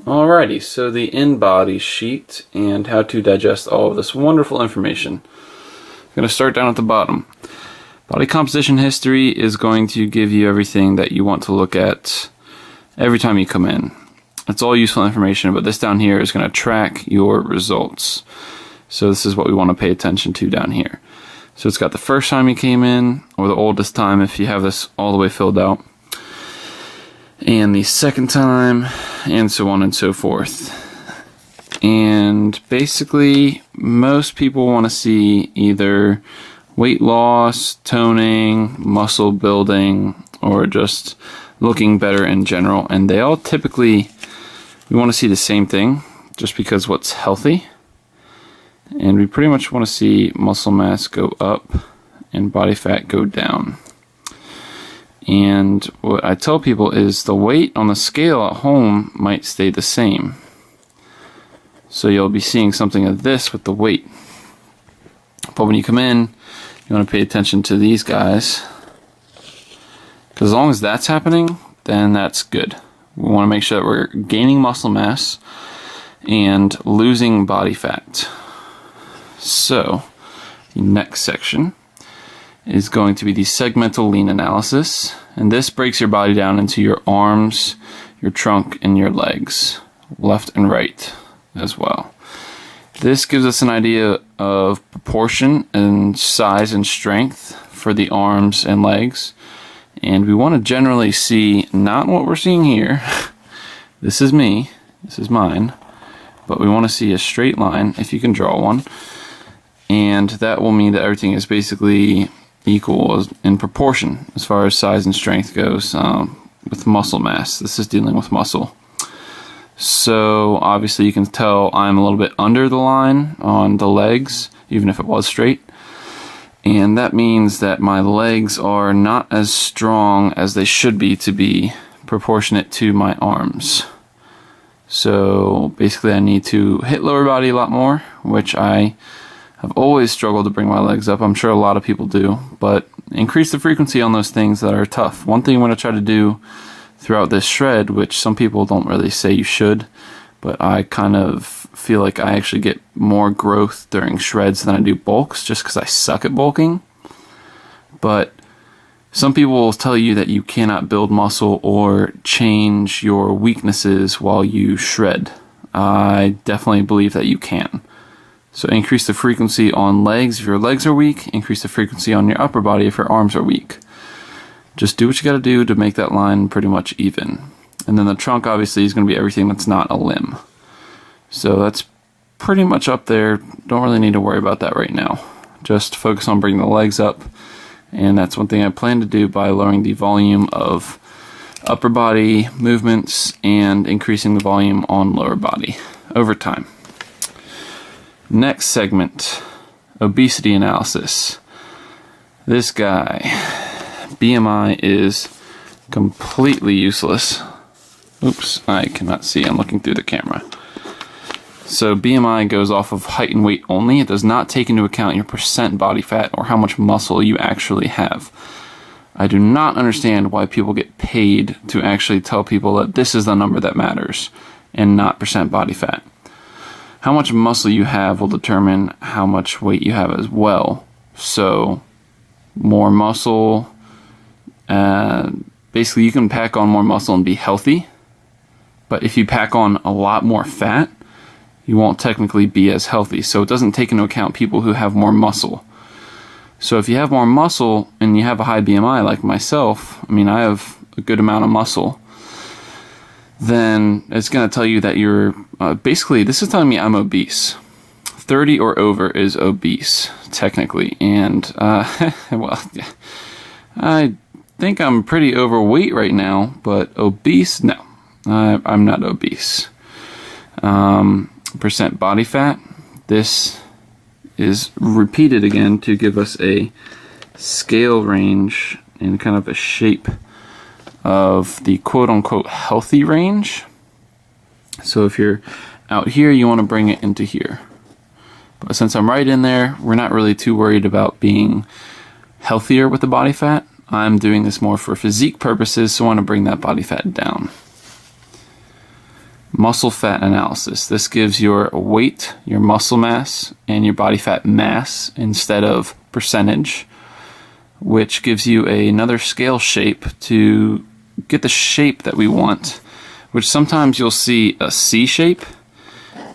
Alrighty, so the InBody sheet and how to digest all of this wonderful information. I'm going to start down at the bottom. Body composition history is going to give you everything that you want to look at every time you come in. It's all useful information, but this down here is going to track your results. So this is what we want to pay attention to down here. So it's got the first time you came in, or the oldest time if you have this all the way filled out, and the second time, and so on and so forth. And basically, most people want to see either weight loss, toning, muscle building, or just looking better in general. And they all typically, we want to see the same thing, just because what's healthy. And we pretty much want to see muscle mass go up and body fat go down. And what I tell people is the weight on the scale at home might stay the same. So you'll be seeing something of this with the weight. But when you come in, you want to pay attention to these guys. Because as long as that's happening, then that's good. We want to make sure that we're gaining muscle mass and losing body fat. So, the next section is going to be the segmental lean analysis, and this breaks your body down into your arms, your trunk, and your legs, left and right as well. This gives us an idea of proportion and size and strength for the arms and legs, and we want to generally see not what we're seeing here. This is me, this is mine, but we want to see a straight line if you can draw one, and that will mean that everything is basically equal in proportion as far as size and strength goes with muscle mass. This is dealing with muscle. So obviously you can tell I'm a little bit under the line on the legs, even if it was straight. And that means that my legs are not as strong as they should be to be proportionate to my arms. So basically I need to hit lower body a lot more, which I've always struggled to bring my legs up. I'm sure a lot of people do, but increase the frequency on those things that are tough. One thing I'm going to try to do throughout this shred, which some people don't really say you should, but I kind of feel like I actually get more growth during shreds than I do bulks, just because I suck at bulking. But some people will tell you that you cannot build muscle or change your weaknesses while you shred. I definitely believe that you can. So increase the frequency on legs if your legs are weak, increase the frequency on your upper body if your arms are weak. Just do what you got to do to make that line pretty much even. And then the trunk obviously is going to be everything that's not a limb. So that's pretty much up there. Don't really need to worry about that right now. Just focus on bringing the legs up. And that's one thing I plan to do by lowering the volume of upper body movements and increasing the volume on lower body over time. Next segment, obesity analysis. This guy, BMI is completely useless. Oops, I cannot see, I'm looking through the camera. So BMI goes off of height and weight only. It does not take into account your percent body fat or how much muscle you actually have. I do not understand why people get paid to actually tell people that this is the number that matters and not percent body fat. How much muscle you have will determine how much weight you have as well. So more muscle, basically you can pack on more muscle and be healthy, but if you pack on a lot more fat, you won't technically be as healthy. So it doesn't take into account people who have more muscle. So if you have more muscle and you have a high BMI like myself, I mean I have a good amount of muscle, then it's going to tell you that you're, basically this is telling me I'm obese. 30 or over is obese, technically, and, well, I think I'm pretty overweight right now, but obese, no, I'm not obese. Percent body fat, this is repeated again to give us a scale range and kind of a shape of the quote-unquote healthy range. So if you're out here, you want to bring it into here. But since I'm right in there, we're not really too worried about being healthier with the body fat. I'm doing this more for physique purposes, so I want to bring that body fat down. muscle fat analysis. This gives your weight, your muscle mass, and your body fat mass instead of percentage, which gives you another scale shape to get the shape that we want, which sometimes you'll see a C shape,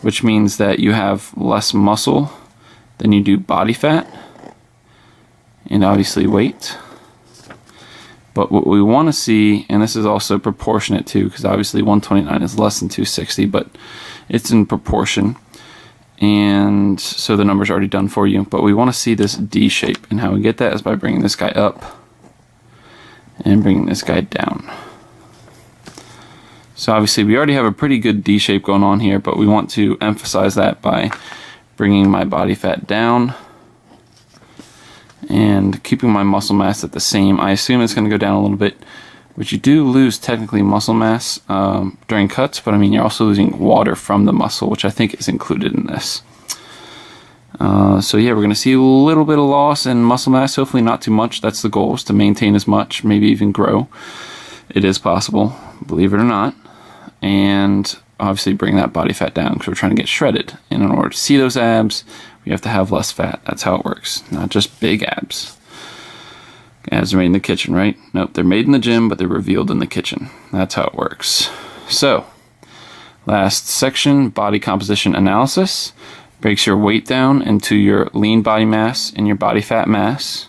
which means that you have less muscle than you do body fat, and obviously weight. But what we want to see, and this is also proportionate too, because obviously 129 is less than 260, but it's in proportion. And so the number's already done for you. But we want to see this D shape, and how we get that is by bringing this guy up and bringing this guy down. So obviously we already have a pretty good D shape going on here, but we want to emphasize that by bringing my body fat down and keeping my muscle mass at the same. I assume it's going to go down a little bit, which you do lose technically muscle mass during cuts, but I mean you're also losing water from the muscle, which I think is included in this. So yeah, we're going to see a little bit of loss in muscle mass, hopefully not too much. That's the goal, is to maintain as much, maybe even grow. It is possible, believe it or not. And obviously bring that body fat down because we're trying to get shredded. And in order to see those abs, we have to have less fat. That's how it works. Not just big abs. Abs are made in the kitchen, right? Nope, they're made in the gym, but they're revealed in the kitchen. That's how it works. So, last section, body composition analysis. Breaks your weight down into your lean body mass and your body fat mass.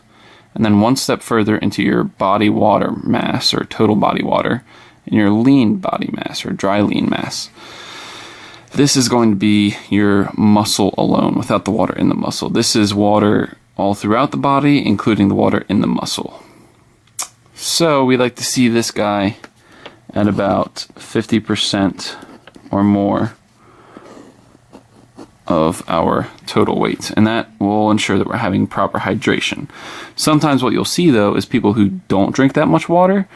And then one step further into your body water mass, or total body water, and your lean body mass, or dry lean mass. This is going to be your muscle alone, without the water in the muscle. This is water all throughout the body, including the water in the muscle. So we like to see this guy at about 50% or more of our total weight, and that will ensure that we're having proper hydration. Sometimes what you'll see though is people who don't drink that much water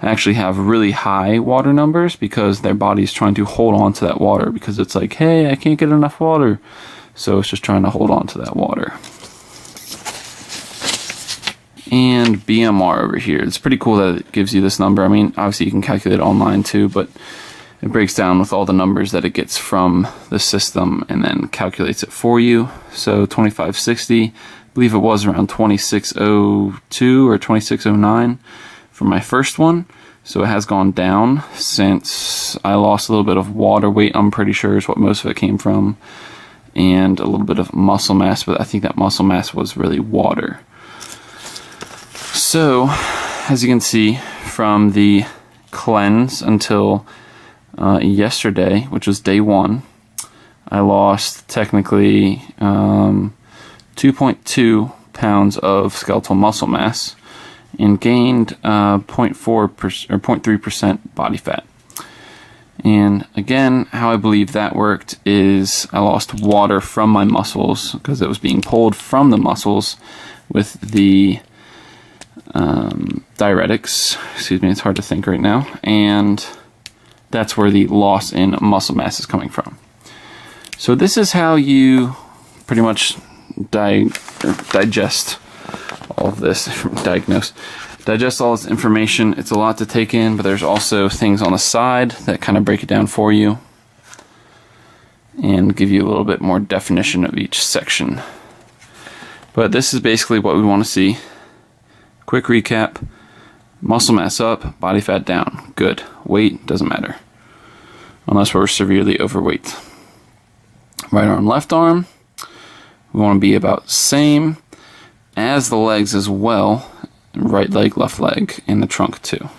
actually have really high water numbers because their body's trying to hold on to that water, because it's like, hey, I can't get enough water, so it's just trying to hold on to that water. And BMR over here, it's pretty cool that it gives you this number. I mean, obviously you can calculate it online too, but it breaks down with all the numbers that it gets from the system and then calculates it for you. So 2560, I believe it was around 2602 or 2609 for my first one. So it has gone down since I lost a little bit of water weight, I'm pretty sure is what most of it came from, and a little bit of muscle mass, but I think that muscle mass was really water. So, as you can see, from the cleanse until yesterday, which was day 1, I lost technically 2.2 pounds of skeletal muscle mass and gained 0.4% or 0.3% body fat. And again, how I believe that worked is I lost water from my muscles because it was being pulled from the muscles with the diuretics. Excuse me, it's hard to think right now. And that's where the loss in muscle mass is coming from. So this is how you pretty much digest all of this, digest all this information. It's a lot to take in, but there's also things on the side that kind of break it down for you and give you a little bit more definition of each section. But this is basically what we want to see. Quick recap: muscle mass up, body fat down. Good. Weight doesn't matter unless we're severely overweight. Right arm, left arm, we want to be about same as the legs as well. Right leg, left leg, and the trunk too.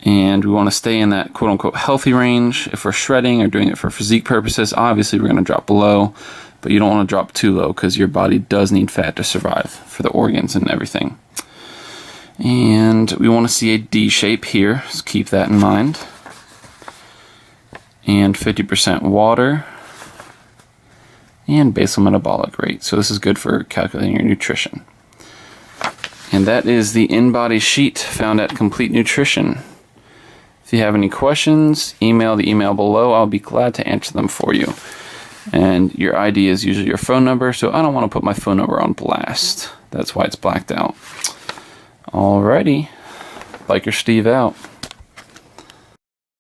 And we want to stay in that quote-unquote healthy range. If we're shredding or doing it for physique purposes, obviously we're going to drop below, but you don't want to drop too low because your body does need fat to survive for the organs and everything. And we want to see a D shape here, so keep that in mind. And 50% water. And basal metabolic rate. So this is good for calculating your nutrition. And that is the InBody sheet found at Complete Nutrition. If you have any questions, email the email below. I'll be glad to answer them for you. And your ID is usually your phone number, so I don't want to put my phone number on blast. That's why it's blacked out. Alrighty. Biker Steve out.